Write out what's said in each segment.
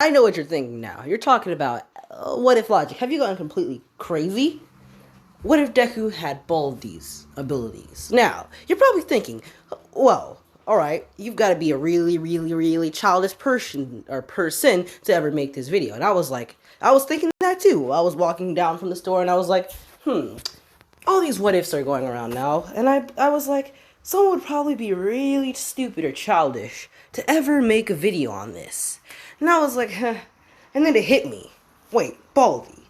I know what you're thinking now. You're talking about what if logic. Have you gone completely crazy? What if Deku had Baldys abilities? Now, you're probably thinking, well, alright, you've got to be a really, really, really childish person to ever make this video. And I was thinking that too. I was walking down from the store and I was like, all these what ifs are going around now. And I was like, someone would probably be really stupid or childish to ever make a video on this. And I was like, huh. And then it hit me. Wait, Baldy.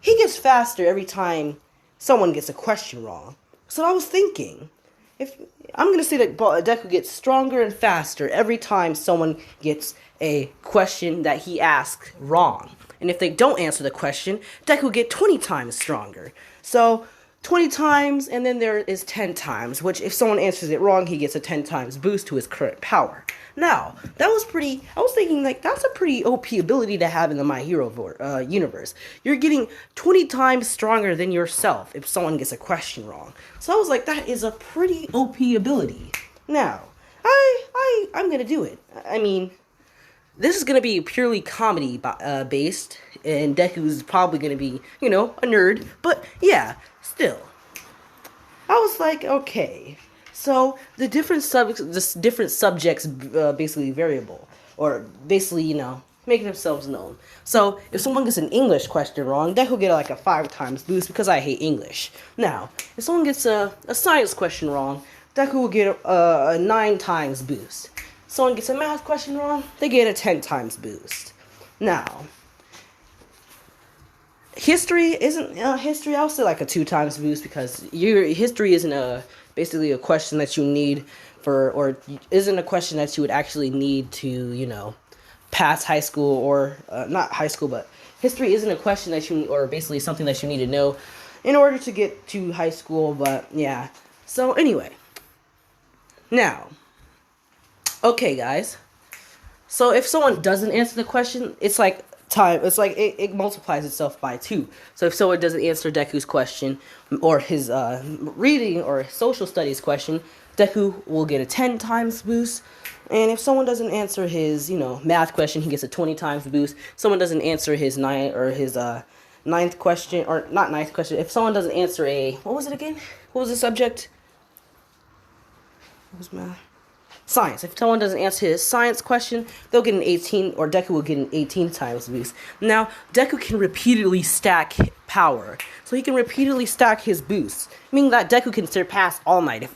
He gets faster every time someone gets a question wrong. So I was thinking, if I'm gonna say that Deku gets stronger and faster every time someone gets a question that he asks wrong. And if they don't answer the question, Deku will get 20 times stronger. So 20 times, and then there is 10 times, which if someone answers it wrong, he gets a 10 times boost to his current power. Now, I was thinking, like, that's a pretty OP ability to have in the My Hero universe. You're getting 20 times stronger than yourself if someone gets a question wrong. So I was like, that is a pretty OP ability. Now, I'm gonna do it. I mean, this is gonna be purely comedy based, and Deku's probably gonna be, a nerd, but yeah, still. I was like, okay, so the different subjects basically variable, or basically, making themselves known. So if someone gets an English question wrong, Deku will get like a 5 times boost because I hate English. Now, if someone gets a science question wrong, Deku will get a 9 times boost. Someone gets a math question wrong, they get a 10 times boost. Now, history isn't history. I'll say like a 2 times boost because your history isn't basically a question that you need or isn't a question that you would actually need to pass high school or not high school, but history isn't a question that you or basically something that you need to know in order to get to high school. But yeah. So anyway, now, okay, guys. So if someone doesn't answer the question, it's like time. It's like it multiplies itself by 2. So if someone doesn't answer Deku's question or his reading or social studies question, Deku will get a 10 times boost. And if someone doesn't answer his math question, he gets a 20 times boost. Someone doesn't answer his ninth question, or not ninth question. If someone doesn't answer what was it again? What was the subject? What was math? Science. If someone doesn't answer his science question, they'll get an 18, or Deku will get an 18 times boost. Now, Deku can repeatedly stack power. So he can repeatedly stack his boosts, meaning that Deku can surpass All Might.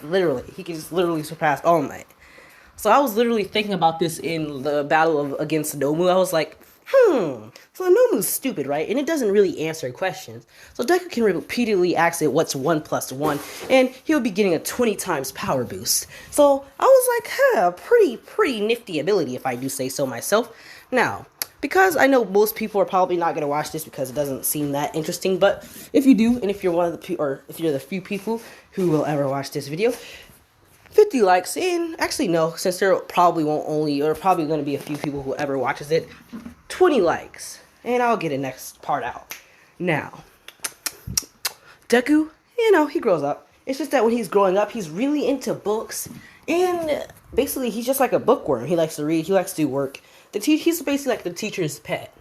Literally. He can just literally surpass All Might. So I was literally thinking about this in the battle against Nomu. I was like, so Nomu's stupid, right? And it doesn't really answer questions. So Deku can repeatedly ask it, what's 1 plus 1? And he'll be getting a 20 times power boost. So I was like, pretty nifty ability if I do say so myself. Now, because I know most people are probably not going to watch this because it doesn't seem that interesting. But if you do, and if you're one of if you're the few people who will ever watch this video, 50 likes, and actually no, since there probably going to be a few people who ever watches it, 20 likes, and I'll get the next part out. Now, Deku, he grows up. It's just that when he's growing up, he's really into books, and basically he's just like a bookworm. He likes to read, he likes to do work. He's basically like the teacher's pet.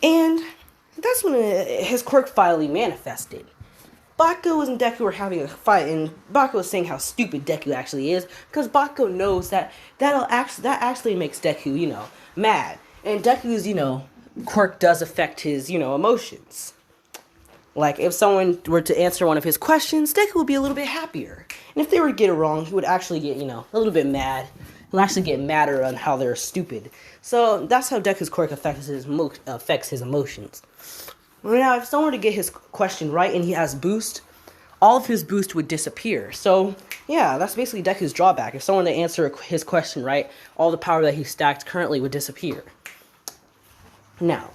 And that's when his quirk finally manifested. Bakugo and Deku were having a fight, and Bakugo was saying how stupid Deku actually is, because Bakugo knows that actually makes Deku, mad. And Deku's, quirk does affect his, emotions. Like, if someone were to answer one of his questions, Deku would be a little bit happier. And if they were to get it wrong, he would actually get, a little bit mad. He'll actually get madder on how they're stupid. So that's how Deku's quirk affects his emotions. Now, if someone were to get his question right and he has boost, all of his boost would disappear. So, yeah, that's basically Deku's drawback. If someone to answer his question right, all the power that he stacked currently would disappear. Now,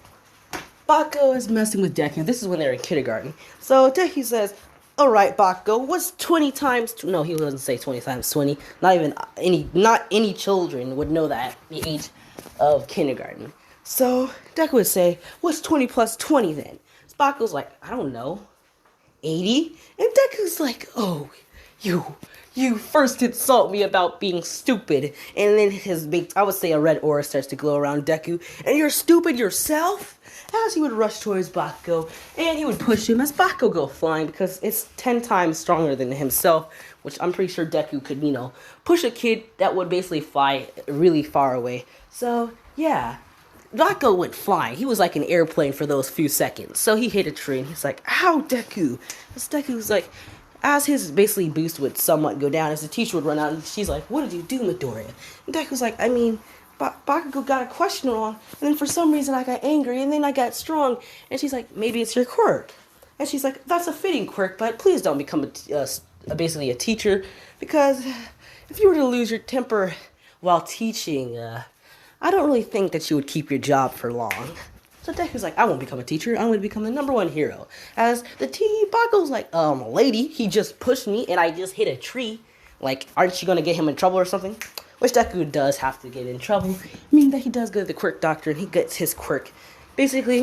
Bakugo is messing with Deku. This is when they're in kindergarten. So Deku says, "Alright, Bakugo, what's 20 times..." No, he doesn't say 20 times 20. Not any children would know that at the age of kindergarten. So Deku would say, "What's 20 plus 20 then?" So Bakugo's like, "I don't know. 80?" And Deku's like, "Oh, you You first insult me about being stupid, and then his big, I would say a red aura starts to glow around Deku, and you're stupid yourself? As he would rush towards Bakugo, and he would push him as Bakugo go flying, because it's 10 times stronger than himself, which I'm pretty sure Deku could, push a kid that would basically fly really far away. So, yeah. Bakugo went flying. He was like an airplane for those few seconds. So he hit a tree, and he's like, ow, Deku. As Deku's like, as his basically boost would somewhat go down, as the teacher would run out, and she's like, what did you do, Midoriya? And Deku's like, I mean, Bakugo got a question wrong, and then for some reason I got angry, and then I got strong, and she's like, maybe it's your quirk. And she's like, that's a fitting quirk, but please don't become basically a teacher, because if you were to lose your temper while teaching, I don't really think that you would keep your job for long. So Deku's like, I won't become a teacher, I'm going to become the #1 hero. As the Bakugo's like, lady, he just pushed me, and I just hit a tree. Like, aren't you going to get him in trouble or something? Which Deku does have to get in trouble. Meaning that he does go to the quirk doctor and he gets his quirk. Basically,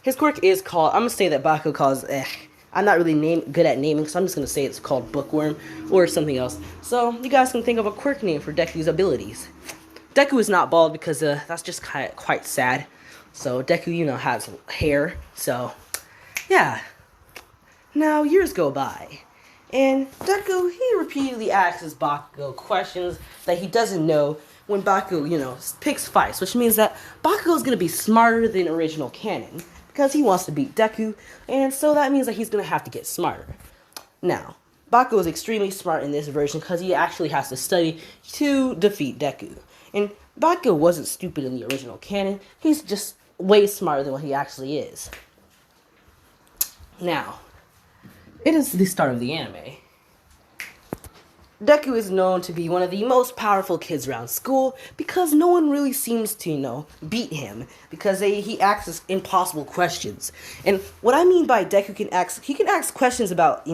his quirk is called, I'm going to say that Bakugo calls, I'm not really good at naming, so I'm just going to say it's called Bookworm or something else. So, you guys can think of a quirk name for Deku's abilities. Deku is not bald because that's just quite sad. So, Deku, has hair. So, yeah. Now, years go by. And Deku, he repeatedly asks Bakugo questions that he doesn't know when Bakugo, picks fights. Which means that Bakugo's going to be smarter than original canon. Because he wants to beat Deku. And so that means that he's going to have to get smarter. Now, Bakugo is extremely smart in this version because he actually has to study to defeat Deku. And Bakugo wasn't stupid in the original canon. He's just way smarter than what he actually is. Now, it is the start of the anime. Deku is known to be one of the most powerful kids around school because no one really seems to, beat him because he asks impossible questions. And what I mean by Deku can ask questions about,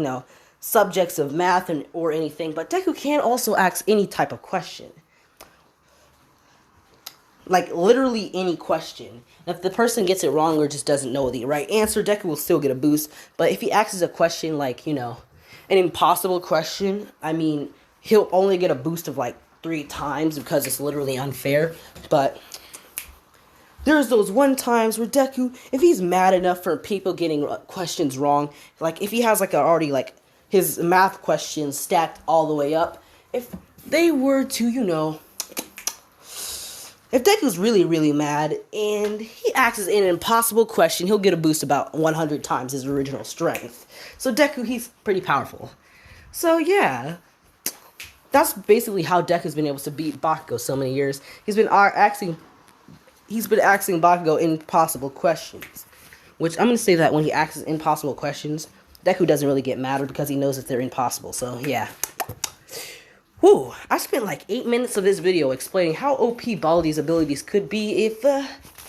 subjects of math or anything, but Deku can also ask any type of question. Like, literally any question. If the person gets it wrong or just doesn't know the right answer, Deku will still get a boost. But if he asks a question like, an impossible question, I mean, he'll only get a boost of like 3 times because it's literally unfair. But there's those one times where Deku, if he's mad enough for people getting questions wrong, like if he has his math questions stacked all the way up, if they were to, if Deku's really, really mad and he asks an impossible question, he'll get a boost about 100 times his original strength. So Deku, he's pretty powerful. So yeah, that's basically how Deku's been able to beat Bakugo so many years. He's been asking Bakugo impossible questions. Which I'm going to say that when he asks impossible questions, Deku doesn't really get mad because he knows that they're impossible. So yeah. Whew, I spent like 8 minutes of this video explaining how OP Baldys' abilities could be if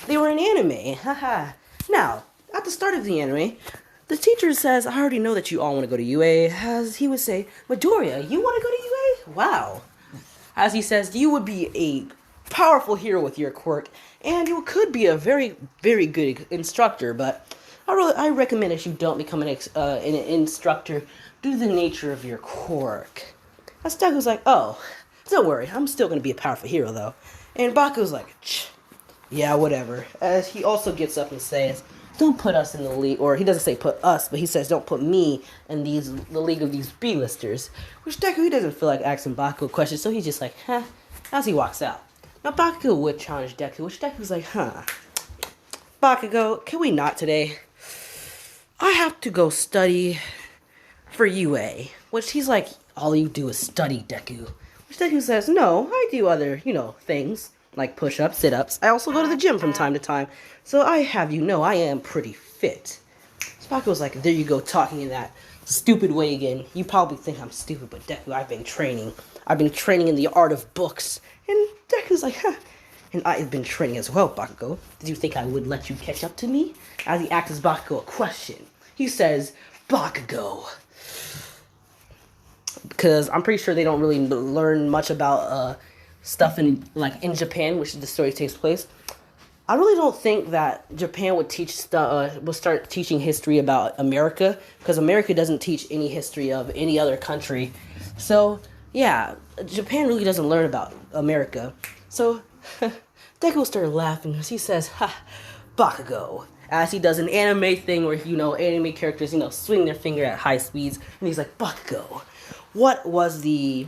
they were an anime. Haha. Now, at the start of the anime, the teacher says, I already know that you all want to go to UA, as he would say, Midoriya, you want to go to UA? Wow. As he says, you would be a powerful hero with your quirk, and you could be a very, very good instructor, but I recommend that you don't become an instructor due to the nature of your quirk. As Deku's like, oh, don't worry, I'm still going to be a powerful hero, though. And Bakugo's like, yeah, whatever. As he also gets up and says, don't put us in the league, or he doesn't say put us, but he says don't put me in the league of these B-listers. Which Deku, he doesn't feel like asking Bakugo questions, so he's just like, huh, as he walks out. Now Bakugo would challenge Deku, which Deku's like, huh, Bakugo, can we not today? I have to go study for UA. Which he's like, all you do is study, Deku. Which Deku says, no, I do other, things. Like push-ups, sit-ups. I also go to the gym from time to time. So I have you know I am pretty fit. Bakugo's like, there you go, talking in that stupid way again. You probably think I'm stupid, but Deku, I've been training. I've been training in the art of books. And Deku's like, huh. And I've been training as well, Bakugo. Did you think I would let you catch up to me? As he asks Bakugo a question. He says, Bakugo. Because I'm pretty sure they don't really learn much about stuff in Japan, which the story takes place. I really don't think that Japan would start teaching history about America, because America doesn't teach any history of any other country So, yeah, Japan really doesn't learn about America. So, Deku started laughing as he says, ha, Bakugo. As he does an anime thing where, anime characters, swing their finger at high speeds. And he's like, Bakugo. What was the...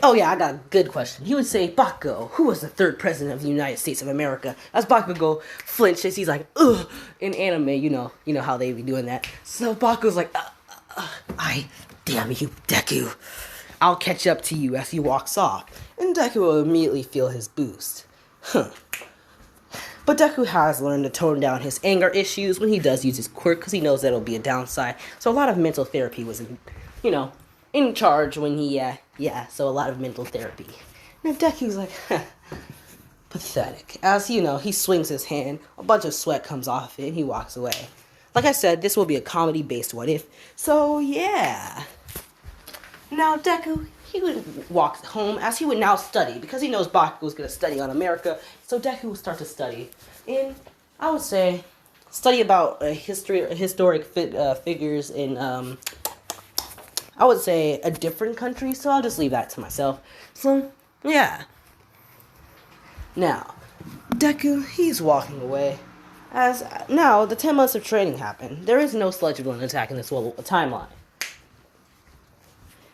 Oh yeah, I got a good question. He would say, Bakugo, who was the third president of the United States of America? As Bakugo flinches, he's like, ugh, in anime, you know how they be doing that. So Bakugo's like, damn you, Deku. I'll catch up to you as he walks off. And Deku will immediately feel his boost. But Deku has learned to tone down his anger issues when he does use his quirk, because he knows that'll be a downside. So a lot of mental therapy was, in charge when he, so a lot of mental therapy. And Deku's like, pathetic. As, he swings his hand, a bunch of sweat comes off it, and he walks away. Like I said, this will be a comedy-based what if. So, yeah. Now, Deku, he would walk home as he would now study, because he knows Bakugo was going to study on America. So Deku will start to study. And I would say, study about historic figures in, I would say a different country, so I'll just leave that to myself. So, yeah. Now, Deku, he's walking away. As now, the 10 months of training happen. There is no Sludge Villain attack in this timeline.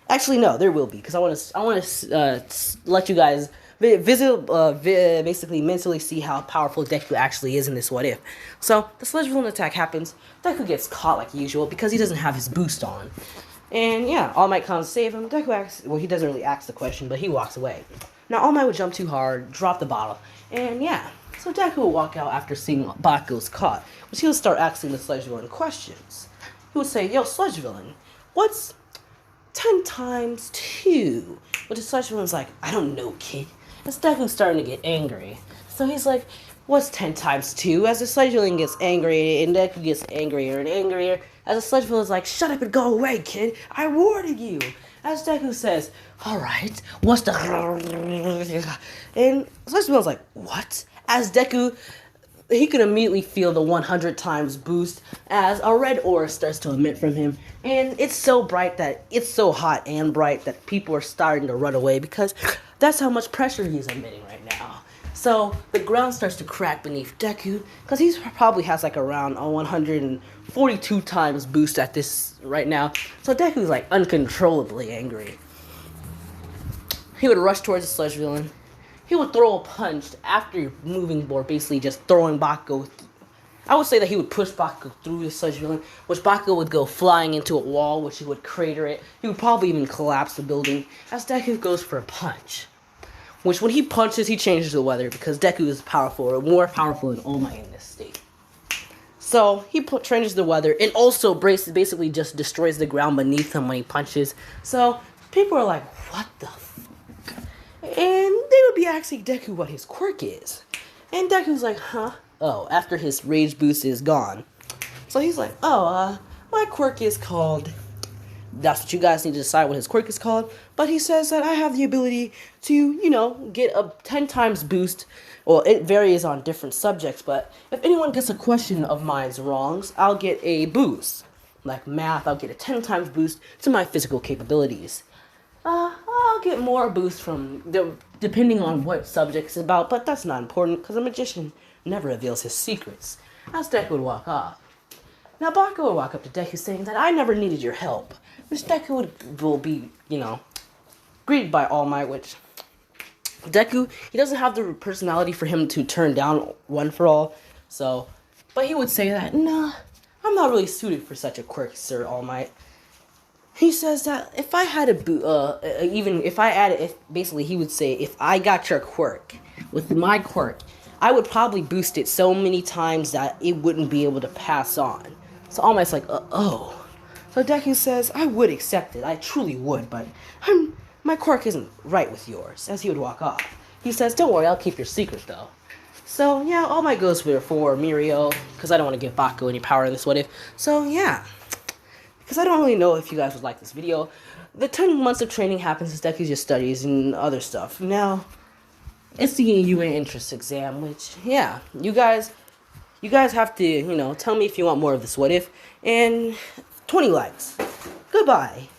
Actually, no, there will be, because I want to let you guys basically mentally see how powerful Deku actually is in this what if. So, the Sludge Villain attack happens. Deku gets caught like usual because he doesn't have his boost on. And yeah, All Might comes to save him. Deku asks, well, he doesn't really ask the question, but he walks away. Now, All Might would jump too hard, drop the bottle, and yeah. So Deku will walk out after seeing Bakugo's caught, which he'll start asking the Sludge Villain questions. He would say, yo, Sludge Villain, what's 10 times 2? But the Sludge Villain's like, I don't know, kid. As Deku's starting to get angry. So he's like, what's 10 times 2? As the Sludge Villain gets angry, and Deku gets angrier and angrier. As the Sludge Villain's like, shut up and go away, kid. I warned you. As Deku says, alright, what's the... And Sludge Villain's like, what? As Deku, he can immediately feel the 100 times boost as a red aura starts to emit from him. And it's so bright that, it's so hot and bright that people are starting to run away because that's how much pressure he's emitting right now. So the ground starts to crack beneath Deku because he probably has like around a 142 times boost at this right now. So Deku's like uncontrollably angry. He would rush towards the Sludge Villain. He would throw a punch after moving board, basically just throwing Bakugo. I would say that he would push Bakugo through the Sludge Villain, which Bakugo would go flying into a wall, which he would crater it. He would probably even collapse the building, as Deku goes for a punch. Which, when he punches, he changes the weather, because Deku is powerful, or more powerful than All Might in this state. So, he changes the weather, and also basically just destroys the ground beneath him when he punches. So, people are like, what the fuck? And they would be asking Deku what his quirk is. And Deku's like, huh? Oh, after his rage boost is gone. So he's like, my quirk is called... That's what you guys need to decide what his quirk is called. But he says that I have the ability to, get a 10 times boost. Well, it varies on different subjects, but if anyone gets a question of mine's wrongs, I'll get a boost. Like math, I'll get a 10 times boost to my physical capabilities. I'll get more boost from depending on what subject it's about, but that's not important because a magician never reveals his secrets. As Deku would walk off. Now Bakugo would walk up to Deku saying that I never needed your help. Which Deku will be, greeted by All Might, which Deku, he doesn't have the personality for him to turn down one for all. So, but he would say that, nah, I'm not really suited for such a quirk, Sir All Might. He says that if I had basically he would say, if I got your quirk, with my quirk, I would probably boost it so many times that it wouldn't be able to pass on. So All Might's like, oh. So Deku says, I would accept it, I truly would, but my quirk isn't right with yours, as he would walk off. He says, don't worry, I'll keep your secret though. So yeah, All Might goes for Mirio, because I don't want to give Bakugo any power in this what if. So yeah. Because I don't really know if you guys would like this video. The 10 months of training happens as Deku just studies and other stuff. Now, it's the UN entrance exam, which, yeah, you guys, You guys have to, tell me if you want more of this what if. And 20 likes. Goodbye.